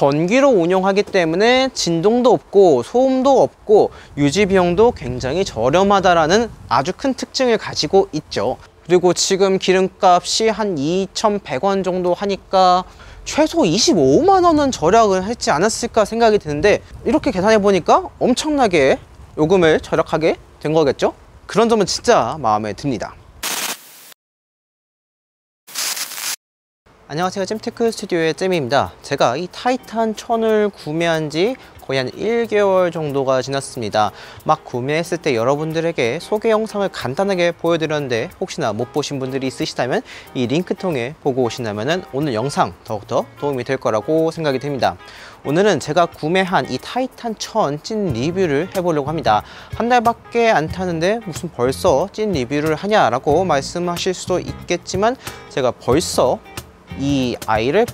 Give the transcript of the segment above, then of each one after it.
전기로 운영하기 때문에 진동도 없고 소음도 없고 유지 비용도 굉장히 저렴하다라는 아주 큰 특징을 가지고 있죠. 그리고 지금 기름값이 한 2,100원 정도 하니까 최소 25만 원은 절약을 했지 않았을까 생각이 드는데, 이렇게 계산해 보니까 엄청나게 요금을 절약하게 된 거겠죠? 그런 점은 진짜 마음에 듭니다. 안녕하세요, 잼테크 스튜디오의 잼입니다. 제가 이 타이탄 1000을 구매한 지 거의 한 1개월 정도가 지났습니다. 막 구매했을 때 여러분들에게 소개 영상을 간단하게 보여드렸는데, 혹시나 못 보신 분들이 있으시다면 이 링크 통해 보고 오신다면 오늘 영상 더욱더 도움이 될 거라고 생각이 듭니다. 오늘은 제가 구매한 이 타이탄 1000 찐 리뷰를 해보려고 합니다. 한 달밖에 안 타는데 무슨 벌써 찐 리뷰를 하냐라고 말씀하실 수도 있겠지만, 제가 벌써 이 아이를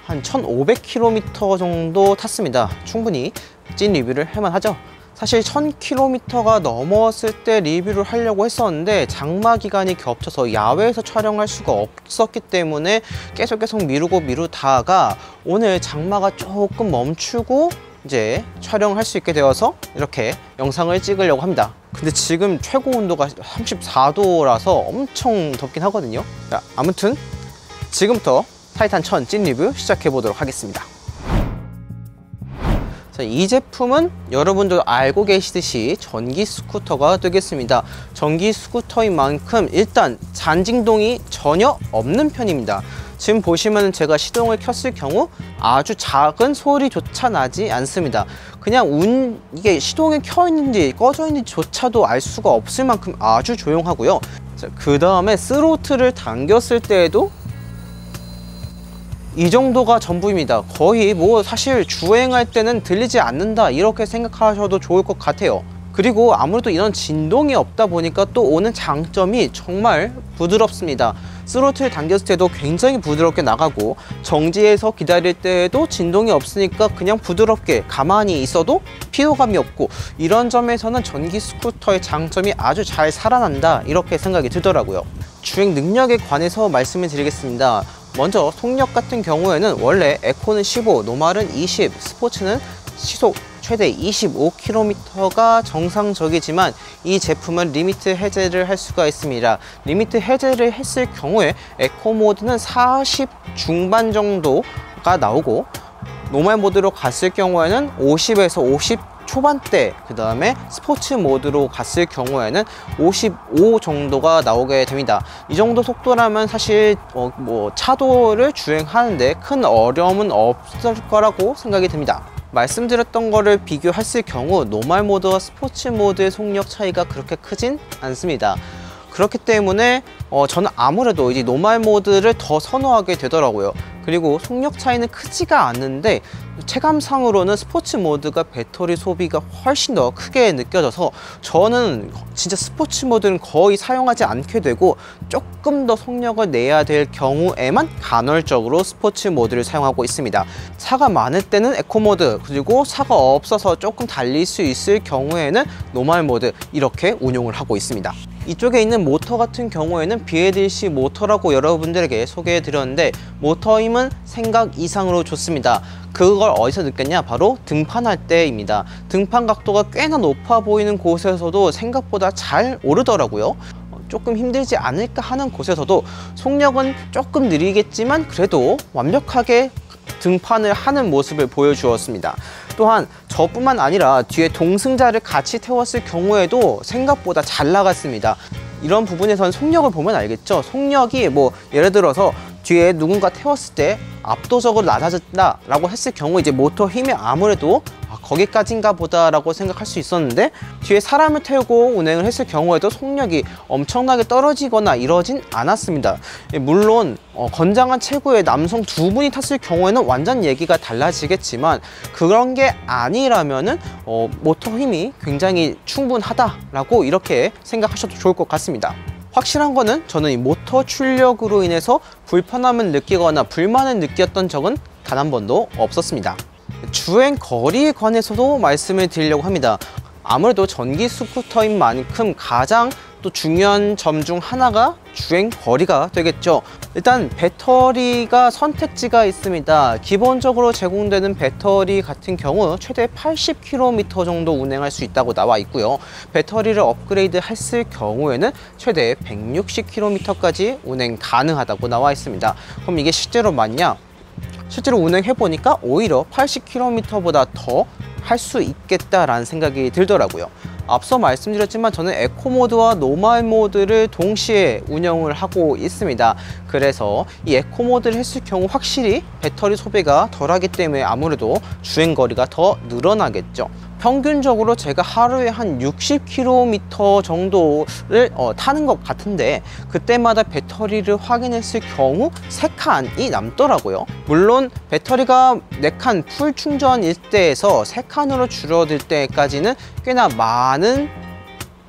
한 1500km 정도 탔습니다. 충분히 찐 리뷰를 할만 하죠. 사실 1000km가 넘었을 때 리뷰를 하려고 했었는데 장마 기간이 겹쳐서 야외에서 촬영할 수가 없었기 때문에 계속 미루다가 오늘 장마가 조금 멈추고 이제 촬영할 수 있게 되어서 이렇게 영상을 찍으려고 합니다. 근데 지금 최고 온도가 34도라서 엄청 덥긴 하거든요. 자, 아무튼 지금부터 타이탄 1000 찐 리뷰 시작해 보도록 하겠습니다. 자, 이 제품은 여러분도 알고 계시듯이 전기 스쿠터가 되겠습니다. 전기 스쿠터인 만큼 일단 잔진동이 전혀 없는 편입니다. 지금 보시면 제가 시동을 켰을 경우 아주 작은 소리조차 나지 않습니다. 그냥 이게 시동이 켜 있는지 꺼져 있는지 조차도 알 수가 없을 만큼 아주 조용하고요. 그 다음에 스로틀을 당겼을 때에도 이 정도가 전부입니다. 거의 뭐 사실 주행할 때는 들리지 않는다 이렇게 생각하셔도 좋을 것 같아요. 그리고 아무래도 이런 진동이 없다 보니까 또 오는 장점이 정말 부드럽습니다. 스로틀 당겼을 때도 굉장히 부드럽게 나가고, 정지해서 기다릴 때에도 진동이 없으니까 그냥 부드럽게 가만히 있어도 피로감이 없고, 이런 점에서는 전기 스쿠터의 장점이 아주 잘 살아난다 이렇게 생각이 들더라고요. 주행 능력에 관해서 말씀을 드리겠습니다. 먼저 속력 같은 경우에는 원래 에코는 15, 노멀은 20, 스포츠는 시속 최대 25km가 정상적이지만 이 제품은 리미트 해제를 할 수가 있습니다. 리미트 해제를 했을 경우에 에코 모드는 40 중반 정도가 나오고, 노멀 모드로 갔을 경우에는 50에서 50 초반대, 그 다음에 스포츠 모드로 갔을 경우에는 55 정도가 나오게 됩니다. 이 정도 속도라면 사실 뭐 차도를 주행하는데 큰 어려움은 없을 거라고 생각이 듭니다. 말씀드렸던 거를 비교했을 경우 노멀 모드와 스포츠 모드의 속력 차이가 그렇게 크진 않습니다. 그렇기 때문에 저는 아무래도 이제 노멀 모드를 더 선호하게 되더라고요. 그리고 속력 차이는 크지가 않는데 체감상으로는 스포츠 모드가 배터리 소비가 훨씬 더 크게 느껴져서 저는 진짜 스포츠 모드는 거의 사용하지 않게 되고, 조금 더 속력을 내야 될 경우에만 간헐적으로 스포츠 모드를 사용하고 있습니다. 차가 많을 때는 에코 모드, 그리고 차가 없어서 조금 달릴 수 있을 경우에는 노멀 모드, 이렇게 운용을 하고 있습니다. 이쪽에 있는 모터 같은 경우에는 BLDC 모터라고 여러분들에게 소개해 드렸는데, 모터 힘은 생각 이상으로 좋습니다. 그걸 어디서 느꼈냐? 바로 등판할 때입니다. 등판 각도가 꽤나 높아 보이는 곳에서도 생각보다 잘 오르더라고요. 조금 힘들지 않을까 하는 곳에서도 속력은 조금 느리겠지만 그래도 완벽하게 등판을 하는 모습을 보여주었습니다. 또한 저뿐만 아니라 뒤에 동승자를 같이 태웠을 경우에도 생각보다 잘 나갔습니다. 이런 부분에선 속력을 보면 알겠죠. 속력이 뭐 예를 들어서 뒤에 누군가 태웠을 때 압도적으로 낮아졌다 라고 했을 경우 이제 모터 힘이 아무래도 거기까지인가 보다 라고 생각할 수 있었는데, 뒤에 사람을 태우고 운행을 했을 경우에도 속력이 엄청나게 떨어지거나 이러진 않았습니다. 물론 건장한 체구의 남성 두 분이 탔을 경우에는 완전 얘기가 달라지겠지만, 그런 게 아니라면은 모터 힘이 굉장히 충분하다 라고 이렇게 생각하셔도 좋을 것 같습니다. 확실한 거는 저는 이 모터 출력으로 인해서 불편함을 느끼거나 불만을 느꼈던 적은 단 한 번도 없었습니다. 주행 거리에 관해서도 말씀을 드리려고 합니다. 아무래도 전기 스쿠터인 만큼 가장 또 중요한 점 중 하나가 주행 거리가 되겠죠. 일단 배터리가 선택지가 있습니다. 기본적으로 제공되는 배터리 같은 경우 최대 80km 정도 운행할 수 있다고 나와 있고요. 배터리를 업그레이드 했을 경우에는 최대 160km까지 운행 가능하다고 나와 있습니다. 그럼 이게 실제로 맞냐? 실제로 운행해 보니까 오히려 80km보다 더 할 수 있겠다라는 생각이 들더라고요. 앞서 말씀드렸지만 저는 에코 모드와 노멀 모드를 동시에 운영을 하고 있습니다. 그래서 이 에코 모드를 했을 경우 확실히 배터리 소비가 덜하기 때문에 아무래도 주행거리가 더 늘어나겠죠. 평균적으로 제가 하루에 한 60km 정도를 타는 것 같은데, 그때마다 배터리를 확인했을 경우 3칸이 남더라고요. 물론 배터리가 4칸 풀 충전일 때에서 3칸으로 줄어들 때까지는 꽤나 많은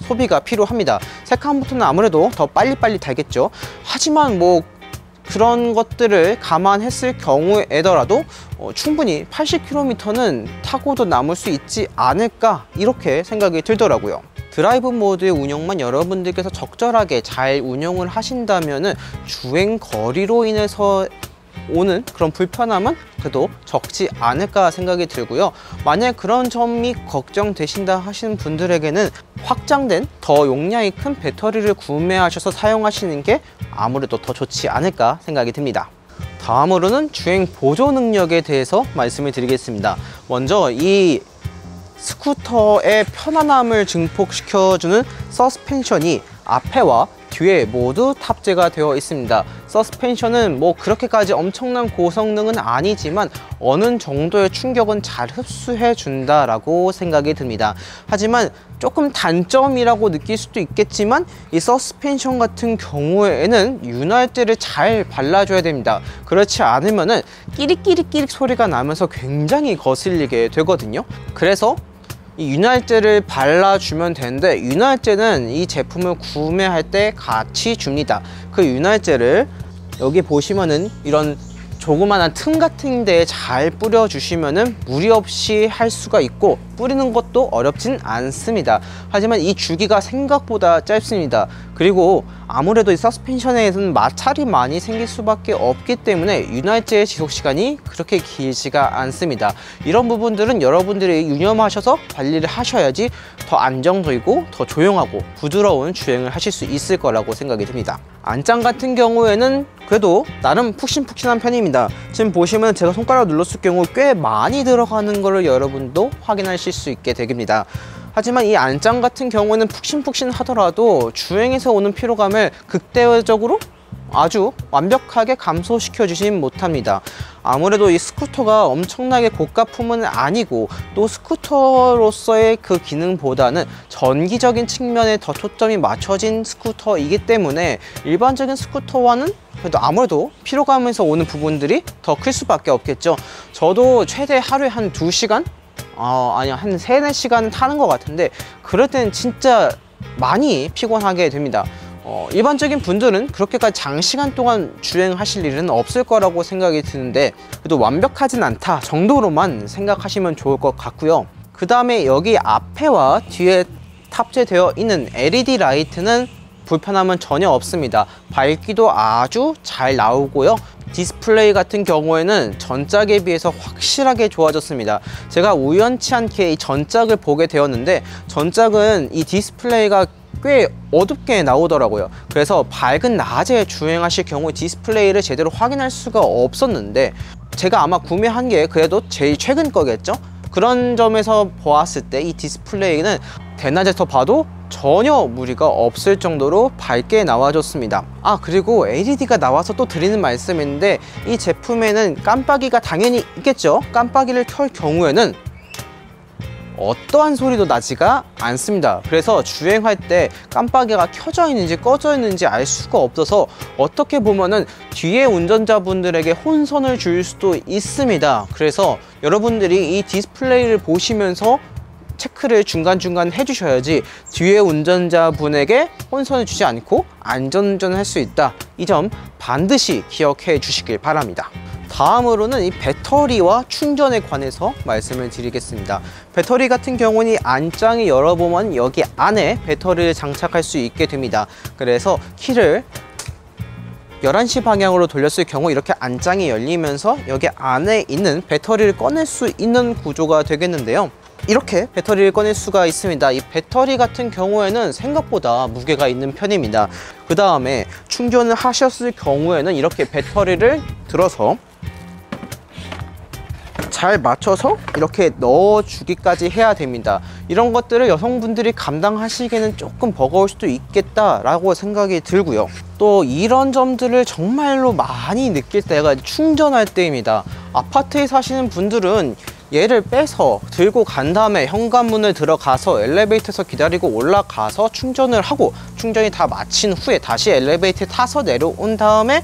소비가 필요합니다. 3칸부터는 아무래도 더 빨리빨리 달겠죠. 하지만 뭐 그런 것들을 감안했을 경우에더라도 충분히 80km는 타고도 남을 수 있지 않을까, 이렇게 생각이 들더라고요. 드라이브 모드의 운영만 여러분들께서 적절하게 잘 운영을 하신다면 주행 거리로 인해서 오는 그런 불편함은 그래도 적지 않을까 생각이 들고요. 만약 그런 점이 걱정되신다 하시는 분들에게는 확장된 더 용량이 큰 배터리를 구매하셔서 사용하시는 게 아무래도 더 좋지 않을까 생각이 듭니다. 다음으로는 주행 보조 능력에 대해서 말씀을 드리겠습니다. 먼저 이 스쿠터의 편안함을 증폭시켜주는 서스펜션이 앞에와 뒤에 모두 탑재가 되어 있습니다. 서스펜션은 뭐 그렇게까지 엄청난 고성능은 아니지만 어느 정도의 충격은 잘 흡수해 준다라고 생각이 듭니다. 하지만 조금 단점이라고 느낄 수도 있겠지만 이 서스펜션 같은 경우에는 윤활제를 잘 발라줘야 됩니다. 그렇지 않으면은 끼릭끼릭끼릭 소리가 나면서 굉장히 거슬리게 되거든요. 그래서 이 윤활제를 발라주면 되는데, 윤활제는 이 제품을 구매할 때 같이 줍니다. 그 윤활제를 여기 보시면은 이런 조그만한 틈 같은 데에 잘 뿌려주시면은 무리 없이 할 수가 있고, 뿌리는 것도 어렵진 않습니다. 하지만 이 주기가 생각보다 짧습니다. 그리고 아무래도 이 서스펜션에서는 마찰이 많이 생길 수밖에 없기 때문에 윤활제의 지속시간이 그렇게 길지가 않습니다. 이런 부분들은 여러분들이 유념하셔서 관리를 하셔야지 더 안정적이고 더 조용하고 부드러운 주행을 하실 수 있을 거라고 생각이 듭니다. 안장 같은 경우에는 그래도 나름 푹신푹신한 편입니다. 지금 보시면 제가 손가락을 눌렀을 경우 꽤 많이 들어가는 거를 여러분도 확인하실 수 있게 됩니다. 하지만 이 안장 같은 경우에는 푹신푹신 하더라도 주행에서 오는 피로감을 극대적으로 아주 완벽하게 감소시켜 주진 못합니다. 아무래도 이 스쿠터가 엄청나게 고가품은 아니고, 또 스쿠터로서의 그 기능보다는 전기적인 측면에 더 초점이 맞춰진 스쿠터이기 때문에 일반적인 스쿠터와는 그래도 아무래도 피로감에서 오는 부분들이 더 클 수밖에 없겠죠. 저도 최대 하루에 한 2시간? 아니요, 한 3, 4시간 타는 것 같은데, 그럴 때는 진짜 많이 피곤하게 됩니다. 일반적인 분들은 그렇게까지 장시간 동안 주행하실 일은 없을 거라고 생각이 드는데, 그래도 완벽하진 않다 정도로만 생각하시면 좋을 것 같고요. 그 다음에 여기 앞에와 뒤에 탑재되어 있는 LED 라이트는 불편함은 전혀 없습니다. 밝기도 아주 잘 나오고요. 디스플레이 같은 경우에는 전작에 비해서 확실하게 좋아졌습니다. 제가 우연치 않게 이 전작을 보게 되었는데, 전작은 이 디스플레이가 꽤 어둡게 나오더라고요. 그래서 밝은 낮에 주행하실 경우 디스플레이를 제대로 확인할 수가 없었는데, 제가 아마 구매한 게 그래도 제일 최근 거겠죠? 그런 점에서 보았을 때 이 디스플레이는 대낮에서 봐도 전혀 무리가 없을 정도로 밝게 나와줬습니다. 그리고 LED가 나와서 또 드리는 말씀인데, 이 제품에는 깜빡이가 당연히 있겠죠. 깜빡이를 켤 경우에는 어떠한 소리도 나지가 않습니다. 그래서 주행할 때 깜빡이가 켜져 있는지 꺼져 있는지 알 수가 없어서 어떻게 보면은 뒤에 운전자분들에게 혼선을 줄 수도 있습니다. 그래서 여러분들이 이 디스플레이를 보시면서 체크를 중간중간 해주셔야지 뒤에 운전자분에게 혼선을 주지 않고 안전운전을 할 수 있다. 이 점 반드시 기억해 주시길 바랍니다. 다음으로는 이 배터리와 충전에 관해서 말씀을 드리겠습니다. 배터리 같은 경우는 이 안장을 열어보면 여기 안에 배터리를 장착할 수 있게 됩니다. 그래서 키를 11시 방향으로 돌렸을 경우 이렇게 안장이 열리면서 여기 안에 있는 배터리를 꺼낼 수 있는 구조가 되겠는데요. 이렇게 배터리를 꺼낼 수가 있습니다. 이 배터리 같은 경우에는 생각보다 무게가 있는 편입니다. 그 다음에 충전을 하셨을 경우에는 이렇게 배터리를 들어서 잘 맞춰서 이렇게 넣어주기까지 해야 됩니다. 이런 것들을 여성분들이 감당하시기에는 조금 버거울 수도 있겠다라고 생각이 들고요. 또 이런 점들을 정말로 많이 느낄 때가 충전할 때입니다. 아파트에 사시는 분들은 얘를 빼서 들고 간 다음에 현관문을 들어가서 엘리베이터에서 기다리고 올라가서 충전을 하고 충전이 다 마친 후에 다시 엘리베이터에 타서 내려온 다음에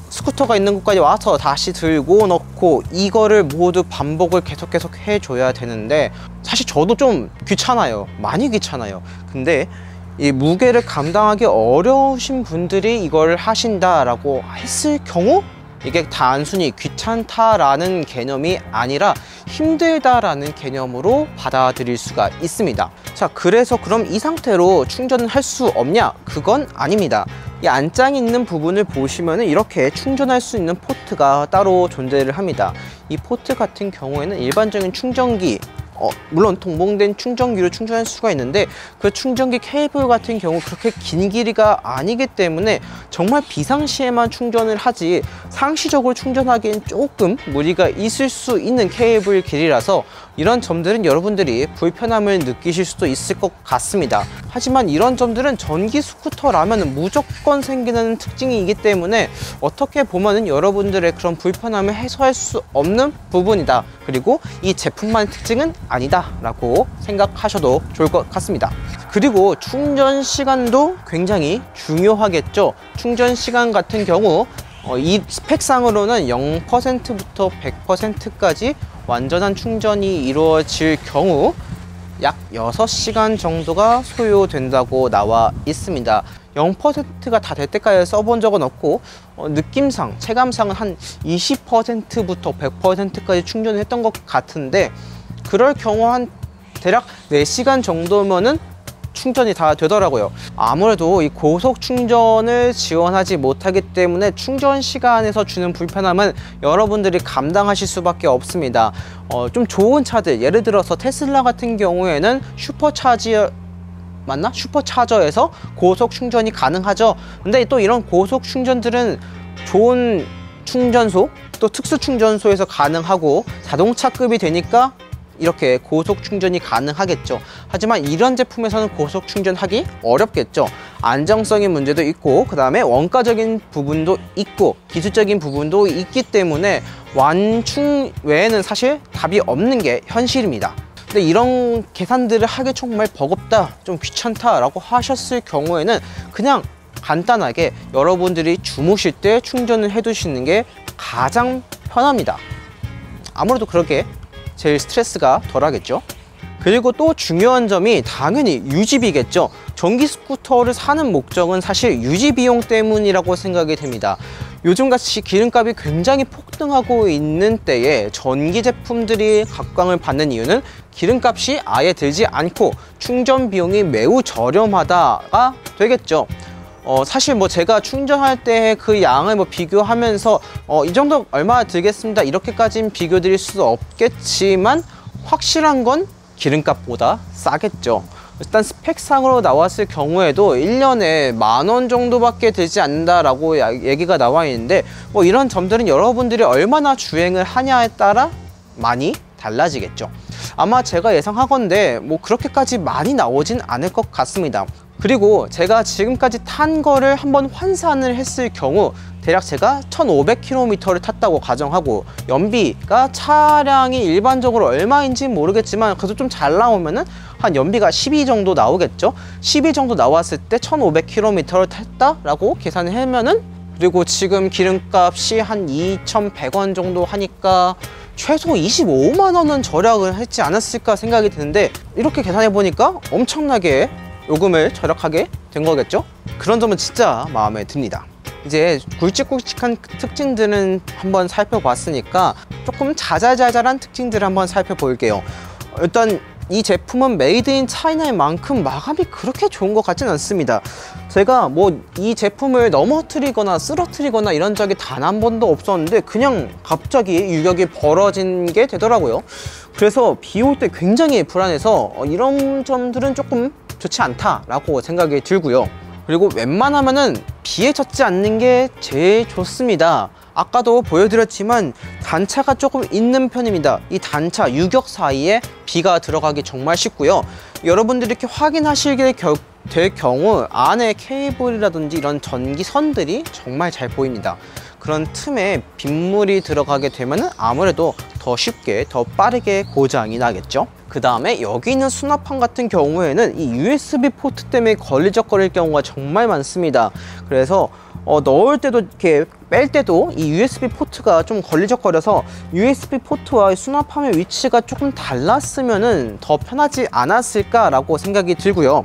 스쿠터가 있는 곳까지 와서 다시 들고 넣고 이거를 모두 반복을 계속 해줘야 되는데 사실 저도 좀 귀찮아요. 많이 귀찮아요. 근데 이 무게를 감당하기 어려우신 분들이 이걸 하신다라고 했을 경우 이게 단순히 귀찮다라는 개념이 아니라 힘들다라는 개념으로 받아들일 수가 있습니다. 자, 그래서 그럼 이 상태로 충전을 할 수 없냐? 그건 아닙니다. 이 안장이 있는 부분을 보시면 이렇게 충전할 수 있는 포트가 따로 존재를 합니다. 이 포트 같은 경우에는 일반적인 충전기 물론 동봉된 충전기로 충전할 수가 있는데 그 충전기 케이블 같은 경우 그렇게 긴 길이가 아니기 때문에 정말 비상시에만 충전을 하지 상시적으로 충전하기엔 조금 무리가 있을 수 있는 케이블 길이라서 이런 점들은 여러분들이 불편함을 느끼실 수도 있을 것 같습니다. 하지만 이런 점들은 전기 스쿠터라면 무조건 생기는 특징이기 때문에 어떻게 보면은 여러분들의 그런 불편함을 해소할 수 없는 부분이다. 그리고 이 제품만의 특징은 아니다 라고 생각하셔도 좋을 것 같습니다. 그리고 충전 시간도 굉장히 중요하겠죠. 충전 시간 같은 경우 이 스펙상으로는 0%부터 100%까지 완전한 충전이 이루어질 경우 약 6시간 정도가 소요된다고 나와 있습니다. 0%가 다 될 때까지 써본 적은 없고 느낌상, 체감상은 한 20%부터 100%까지 충전을 했던 것 같은데 그럴 경우 한 대략 4시간 정도면은 충전이 다 되더라고요. 아무래도 이 고속 충전을 지원하지 못하기 때문에 충전 시간에서 주는 불편함은 여러분들이 감당하실 수밖에 없습니다. 좀 좋은 차들, 예를 들어서 테슬라 같은 경우에는 슈퍼차저에서 고속 충전이 가능하죠. 근데 또 이런 고속 충전들은 좋은 충전소, 또 특수 충전소에서 가능하고 자동차급이 되니까 이렇게 고속 충전이 가능하겠죠. 하지만 이런 제품에서는 고속 충전하기 어렵겠죠. 안정성의 문제도 있고 그 다음에 원가적인 부분도 있고 기술적인 부분도 있기 때문에 완충 외에는 사실 답이 없는 게 현실입니다. 근데 이런 계산들을 하기 정말 버겁다, 좀 귀찮다 라고 하셨을 경우에는 그냥 간단하게 여러분들이 주무실 때 충전을 해 두시는 게 가장 편합니다. 아무래도 그렇게 제일 스트레스가 덜하겠죠. 그리고 또 중요한 점이 당연히 유지비겠죠. 전기 스쿠터를 사는 목적은 사실 유지 비용 때문이라고 생각이 됩니다. 요즘같이 기름값이 굉장히 폭등하고 있는 때에 전기 제품들이 각광을 받는 이유는 기름값이 아예 들지 않고 충전 비용이 매우 저렴하다가 되겠죠. 사실 뭐 제가 충전할 때 그 양을 비교하면서 이 정도 얼마 들겠습니다 이렇게까지는 비교 드릴 수 없겠지만 확실한 건 기름값보다 싸겠죠. 일단 스펙상으로 나왔을 경우에도 1년에 10,000원 정도밖에 들지 않는다라고 얘기가 나와 있는데 뭐 이런 점들은 여러분들이 얼마나 주행을 하냐에 따라 많이 달라지겠죠. 아마 제가 예상하건대 뭐 그렇게까지 많이 나오진 않을 것 같습니다. 그리고 제가 지금까지 탄 거를 한번 환산을 했을 경우 대략 제가 1,500km를 탔다고 가정하고 연비가 차량이 일반적으로 얼마인지 모르겠지만 그래도 좀 잘 나오면은 한 연비가 12 정도 나오겠죠. 12 정도 나왔을 때 1,500km를 탔다라고 계산을 하면은 그리고 지금 기름값이 한 2,100원 정도 하니까 최소 25만 원은 절약을 했지 않았을까 생각이 드는데 이렇게 계산해 보니까 엄청나게 요금을 절약하게 된 거겠죠? 그런 점은 진짜 마음에 듭니다. 이제 굵직굵직한 특징들은 한번 살펴봤으니까 조금 자잘자잘한 특징들을 한번 살펴볼게요. 일단 이 제품은 메이드 인 차이나인 만큼 마감이 그렇게 좋은 것 같진 않습니다. 제가 뭐 이 제품을 넘어뜨리거나 쓰러뜨리거나 이런 적이 단 한 번도 없었는데 그냥 갑자기 유격이 벌어진 게 되더라고요. 그래서 비 올 때 굉장히 불안해서 이런 점들은 조금 좋지 않다라고 생각이 들고요. 그리고 웬만하면은 비에 젖지 않는 게 제일 좋습니다. 아까도 보여드렸지만 단차가 조금 있는 편입니다. 이 단차, 유격 사이에 비가 들어가기 정말 쉽고요. 여러분들이 이렇게 확인하시게 될 경우 안에 케이블이라든지 이런 전기선들이 정말 잘 보입니다. 그런 틈에 빗물이 들어가게 되면 아무래도 더 쉽게, 더 빠르게 고장이 나겠죠. 그 다음에 여기 있는 수납판 같은 경우에는 이 USB 포트 때문에 걸리적거릴 경우가 정말 많습니다. 그래서 넣을 때도 이렇게 뺄 때도 이 USB 포트가 좀 걸리적거려서 USB 포트와 수납함의 위치가 조금 달랐으면은 더 편하지 않았을까라고 생각이 들고요.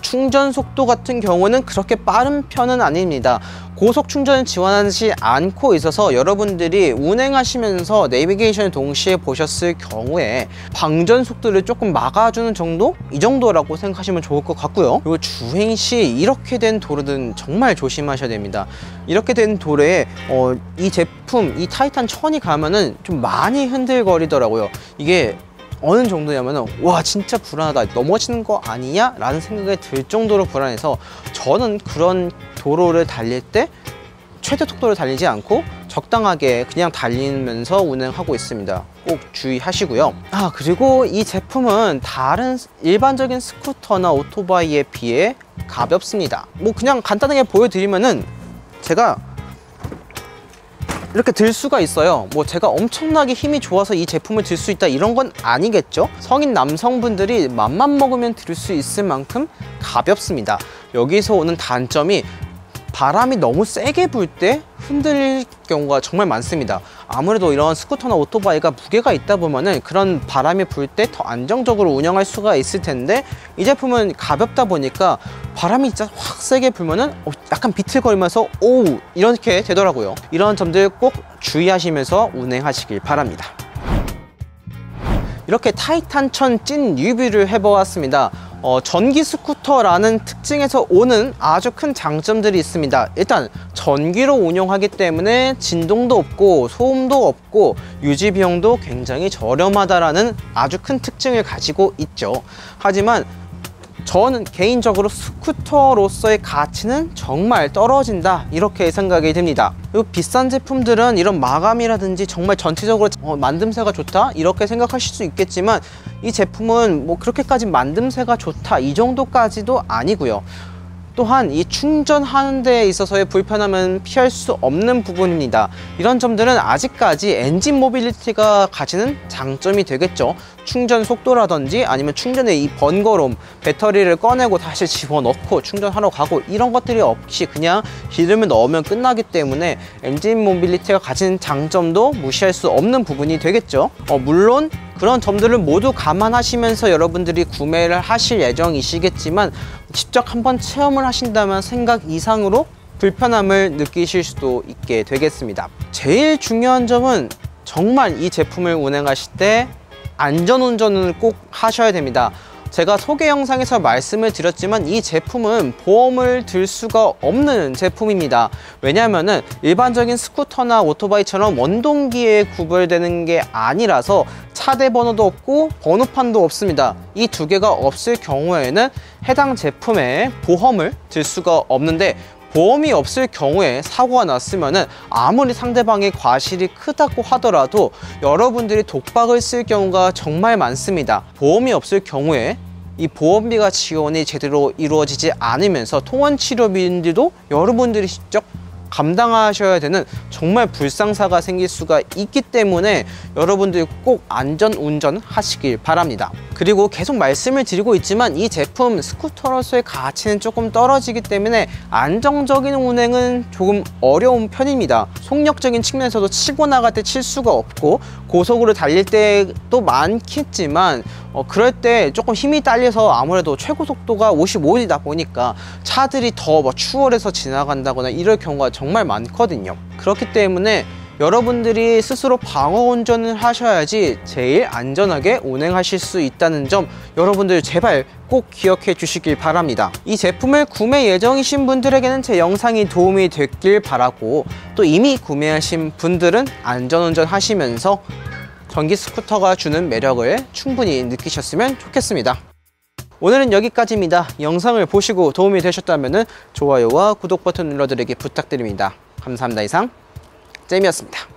충전 속도 같은 경우는 그렇게 빠른 편은 아닙니다. 고속 충전을 지원하지 않고 있어서 여러분들이 운행하시면서 내비게이션을 동시에 보셨을 경우에 방전 속도를 조금 막아주는 정도? 이 정도라고 생각하시면 좋을 것 같고요. 그리고 주행 시 이렇게 된 도로는 정말 조심하셔야 됩니다. 이렇게 된 도로에 이 제품, 이 타이탄 1000이 가면은 좀 많이 흔들거리더라고요. 이게 어느 정도냐면은 와 진짜 불안하다, 넘어지는 거 아니냐? 라는 생각이 들 정도로 불안해서 저는 그런 도로를 달릴 때 최대 속도를 달리지 않고 적당하게 그냥 달리면서 운행하고 있습니다. 꼭 주의하시고요. 그리고 이 제품은 다른 일반적인 스쿠터나 오토바이에 비해 가볍습니다. 뭐 그냥 간단하게 보여드리면은 제가 이렇게 들 수가 있어요. 뭐 제가 엄청나게 힘이 좋아서 이 제품을 들 수 있다 이런 건 아니겠죠. 성인 남성분들이 맘만 먹으면 들 수 있을 만큼 가볍습니다. 여기서 오는 단점이 바람이 너무 세게 불 때 흔들릴 경우가 정말 많습니다. 아무래도 이런 스쿠터나 오토바이가 무게가 있다 보면은 그런 바람이 불 때 더 안정적으로 운영할 수가 있을 텐데 이 제품은 가볍다 보니까 바람이 진짜 확 세게 불면은 약간 비틀거리면서 오우 이렇게 되더라고요. 이런 점들 꼭 주의하시면서 운행하시길 바랍니다. 이렇게 타이탄 1000 찐 리뷰를 해보았습니다. 전기 스쿠터라는 특징에서 오는 아주 큰 장점들이 있습니다. 일단 전기로 운영하기 때문에 진동도 없고 소음도 없고 유지 비용도 굉장히 저렴하다라는 아주 큰 특징을 가지고 있죠. 하지만 저는 개인적으로 스쿠터로서의 가치는 정말 떨어진다 이렇게 생각이 듭니다. 그리고 비싼 제품들은 이런 마감이라든지 정말 전체적으로 만듦새가 좋다 이렇게 생각하실 수 있겠지만 이 제품은 뭐 그렇게까지 만듦새가 좋다 이 정도까지도 아니고요. 또한 이 충전하는 데 있어서의 불편함은 피할 수 없는 부분입니다. 이런 점들은 아직까지 엔진 모빌리티가 가지는 장점이 되겠죠. 충전 속도라든지 아니면 충전의 이 번거로움, 배터리를 꺼내고 다시 집어넣고 충전하러 가고 이런 것들이 없이 그냥 기름을 넣으면 끝나기 때문에 엔진 모빌리티가 가진 장점도 무시할 수 없는 부분이 되겠죠. 물론 그런 점들을 모두 감안하시면서 여러분들이 구매를 하실 예정이시겠지만 직접 한번 체험을 하신다면 생각 이상으로 불편함을 느끼실 수도 있게 되겠습니다. 제일 중요한 점은 정말 이 제품을 운행하실 때 안전운전을 꼭 하셔야 됩니다. 제가 소개 영상에서 말씀을 드렸지만 이 제품은 보험을 들 수가 없는 제품입니다. 왜냐하면은 일반적인 스쿠터나 오토바이처럼 원동기에 구별되는 게 아니라서 차대 번호도 없고 번호판도 없습니다. 이 두 개가 없을 경우에는 해당 제품에 보험을 들 수가 없는데 보험이 없을 경우에 사고가 났으면은 아무리 상대방의 과실이 크다고 하더라도 여러분들이 독박을 쓸 경우가 정말 많습니다. 보험이 없을 경우에 이 보험비가 지원이 제대로 이루어지지 않으면서 통원치료비인데도 여러분들이 직접 감당하셔야 되는 정말 불상사가 생길 수가 있기 때문에 여러분들이 꼭 안전운전 하시길 바랍니다. 그리고 계속 말씀을 드리고 있지만 이 제품 스쿠터로서의 가치는 조금 떨어지기 때문에 안정적인 운행은 조금 어려운 편입니다. 속력적인 측면에서도 치고 나갈 때 칠 수가 없고 고속으로 달릴 때도 많겠지만 그럴 때 조금 힘이 딸려서 아무래도 최고 속도가 55이다 보니까 차들이 더 추월해서 지나간다거나 이럴 경우가 정말 많거든요. 그렇기 때문에 여러분들이 스스로 방어 운전을 하셔야지 제일 안전하게 운행하실 수 있다는 점 여러분들 제발 꼭 기억해 주시길 바랍니다. 이 제품을 구매 예정이신 분들에게는 제 영상이 도움이 됐길 바라고, 또 이미 구매하신 분들은 안전운전 하시면서 전기 스쿠터가 주는 매력을 충분히 느끼셨으면 좋겠습니다. 오늘은 여기까지입니다. 영상을 보시고 도움이 되셨다면 좋아요와 구독 버튼 눌러드리기 부탁드립니다. 감사합니다. 이상 잼이었습니다.